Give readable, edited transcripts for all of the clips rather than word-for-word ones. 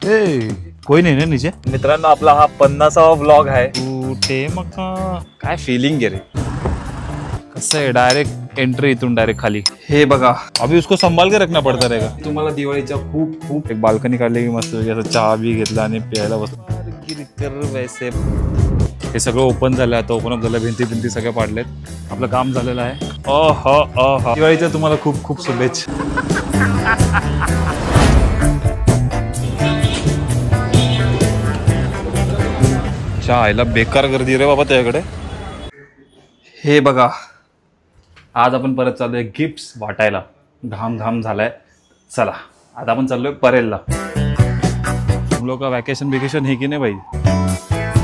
कोई नाही ना नीचे. मित्रांनो आपला हा 50वा व्लॉग आहे. कुठे मग काय फिलिंग आहे रे. कसं आहे डायरेक्ट एंट्री इथून डायरेक्ट खाली. हे बघा अभी उसको संभाल के रखना पडता रहेगा. तुम्हाला दिवाळीच्या खूप एक बाल्कनी काढली की मस्त असं चहा बी घेतला आणि प्यायला बसलो. वैसे हे सगळं ओपन झालं. आता ओपन अप झालं. भिंती सगळ्या पाडलेत. आपलं काम झालेलं आहे. दिवाळीच्या तुम्हाला खूप शुभेच्छा. आईला बेकार गर्दी रे बाबा त्याकडे. हे बघा आज आपण परत चाललोय गिफ्ट्स वाटायला. घाम झालाय. चला आता आपण चाललोय परेलला. तुम लोग का वैकेशन है की नाही भाई.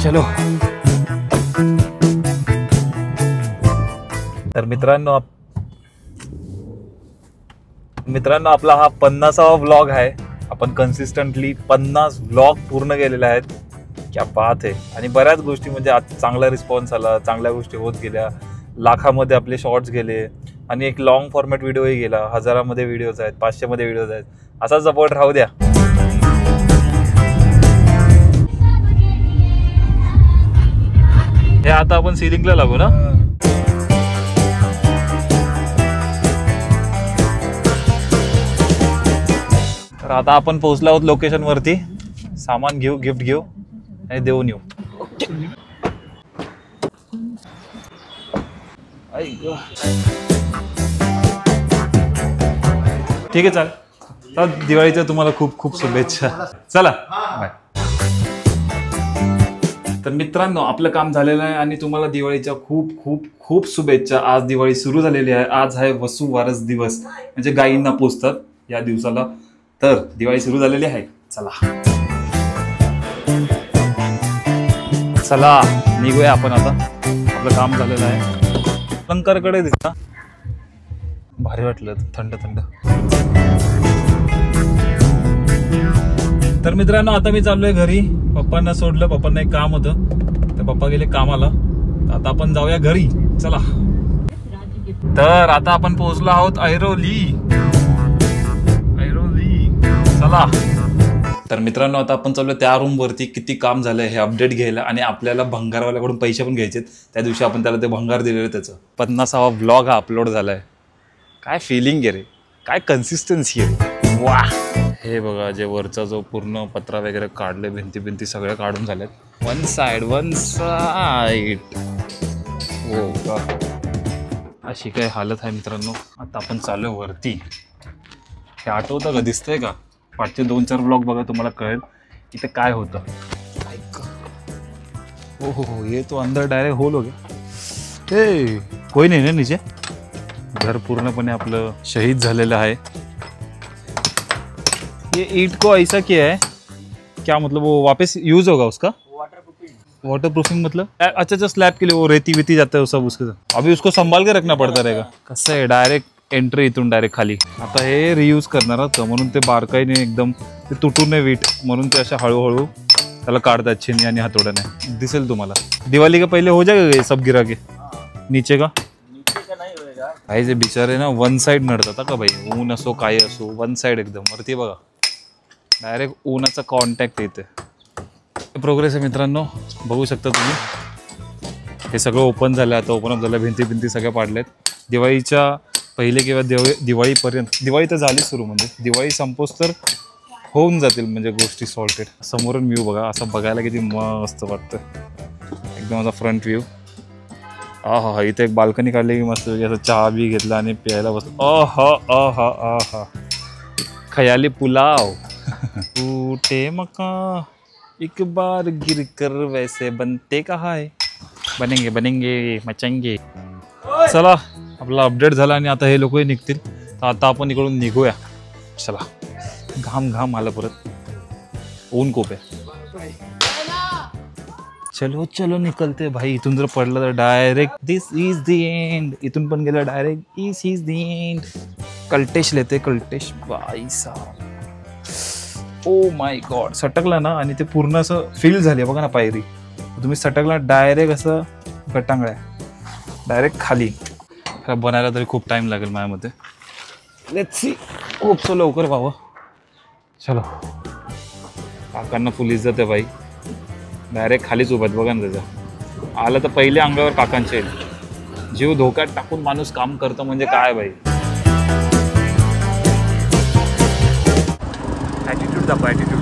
चलो. तर मित्रांनो आपला हा 50वा व्लॉग आहे. आपण कन्सिस्टंटली 50 व्लॉग पूर्ण केलेले आहेत. क्या बात आहे. आणि बऱ्याच गोष्टी म्हणजे आज चांगला रिस्पॉन्स आला. चांगल्या गोष्टी होत गेल्या. लाखामध्ये आपले शॉर्ट्स गेले आणि एक लॉंग फॉर्मॅट व्हिडिओही गेला. 1000मध्ये व्हिडिओज आहेत. 500मध्ये व्हिडिओज आहेत. असा सपोर्ट राहू द्या. हे आता आपण सिलिंगला लागू ना. तर आता आपण पोहोचलो आहोत लोकेशन वरती. सामान घेऊ, गिफ्ट घेऊ आणि देऊन येऊ. ठीक आहे चालेल. दिवाळीच्या तुम्हाला खूप शुभेच्छा. चला बाय. तर मित्रांनो आपलं काम झालेलं आहे आणि तुम्हाला दिवाळीच्या खूप शुभेच्छा. आज दिवाळी सुरू झालेली आहे. आज आहे वसुवारस दिवस म्हणजे गायींना पोचतात या दिवसाला. तर दिवाळी सुरू झालेली आहे. चला निघूया आपण आता. आपलं काम झालेलं आहे. लंकारकडे दिसता भारी वाटलं. थंड. तर मित्रांनो आता मी चाललोय घरी. पप्पांना सोडलं. पप्पांना एक काम होतं तर पप्पा गेले कामाला. आता आपण जाऊया घरी. चला. तर आता आपण पोहोचलो आहोत ऐरोली. चला. तर मित्रांनो आता आपण चाललो त्या रूम वरती. किती काम झालंय हे अपडेट घ्यायला आणि आपल्याला भंगारवाल्याकडून पैसे पण घ्यायचे. त्या दिवशी आपण त्याला ते भंगार दिलेलं. त्याचं 50वा व्लॉग हा अपलोड झालाय. काय फिलिंग आहे रे. काय कन्सिस्टन्सी आहे. वा. हे बघा जे वरचा जो पूर्ण पत्रा वगैरे काढले. भिंती सगळ्या काढून झाल्यात. वन साइड हो का. अशी काय हालत आहे मित्रांनो. आता आपण चाललोय वरती. हे आठवतं का. दिसतंय का. पाठचे 2-4 ब्लॉग बघा तुम्हाला कळेल इथे काय होतं. हो ये तो अंदर डायरेक्ट होल हो गया. कोई नाही ना नीचे. घर पूर्णपणे आपलं शहीद झालेलं आहे. ये ईंट को ऐसा किया है क्या मतलब वो वापस यूज होगा उसका. वाटरप्रूफिंग मतलब अच्छा स्लैब के लिए वो रेती वेती जाता है सब उसके. अभी उसको संभाल के रखना पड़ता रहेगा. कसं आहे डायरेक्ट एंट्री इथून डायरेक्ट खाली. आता हे रियूज करणार होतं म्हणून ते बारकाईने एकदम ते तुटू नये वीट म्हणून ते अशा हळूहळू त्याला काढतात छिन्नी आणि हातोड्याने. दिसेल तुम्हाला. दिवाळी का पहिले हो जाएगा ये सब गिरा के नीचे का. काही जे बिचारे ना वन साइड नडतात का भाई. ऊन असो काय असो वन साइड एकदम वरती बघा. डायरेक्ट ऊनाचा कॉन्टॅक्ट येते. प्रोग्रेस आहे मित्रांनो. बघू शकता तुम्ही. हे सगळं ओपन झालं. आता ओपन अप झालं. भिंती सगळ्या पाडल्यात. दिवाळीच्या पहिले किंवा दिवाळीपर्यंत. दिवाळी तर झाली सुरू म्हणजे दिवाळी संपोस तर होऊन जातील म्हणजे गोष्टी सॉल्टेड. समोरून व्ह्यू बघा. असं बघायला किती मस्त वाटतं. एकदम असा फ्रंट व्ह्यू. हा इथे एक बाल्कनी काढली की मस्त असं चहा बी घेतला आणि प्यायला बसलो. खयाली पुलाव. टूटे मका एक बार गिर कर वैसे बनते कहा है. बनेंगे मचेंगे. चला आपला अपडेट झाला आणि आता हे लोकही निघतील. तर आता आपण इकडून निघूया. चला. घाम आला परत. ऊन खूप आहे. चलो निकलते भाई. इथून जर पडलं तर direct this is the end. इथून पण गेलं direct this is the end. कल्टेश लेते कल्टेश बाई साहब. Oh my God. सटकला ना आणि ते पूर्ण असं फील झाले बघा ना पायरी. तुम्ही सटकला डायरेक्ट असं गटांगळ्या डायरेक्ट खाली. बनायला तरी खूप टाइम लागेल माझ्या मते. Let's see. खूप लवकर व्हावं. चलो. काकांना फुल इज्जत आहे भाई. डायरेक्ट खालीच उभा आहेत बघा ना त्याच्या. आलं तर पहिले अंगावर काकांचे आहेत. जीव धोक्यात टाकून माणूस काम करतो म्हणजे काय भाई. ॲटिट्यूड दाखव ॲटिट्यूड.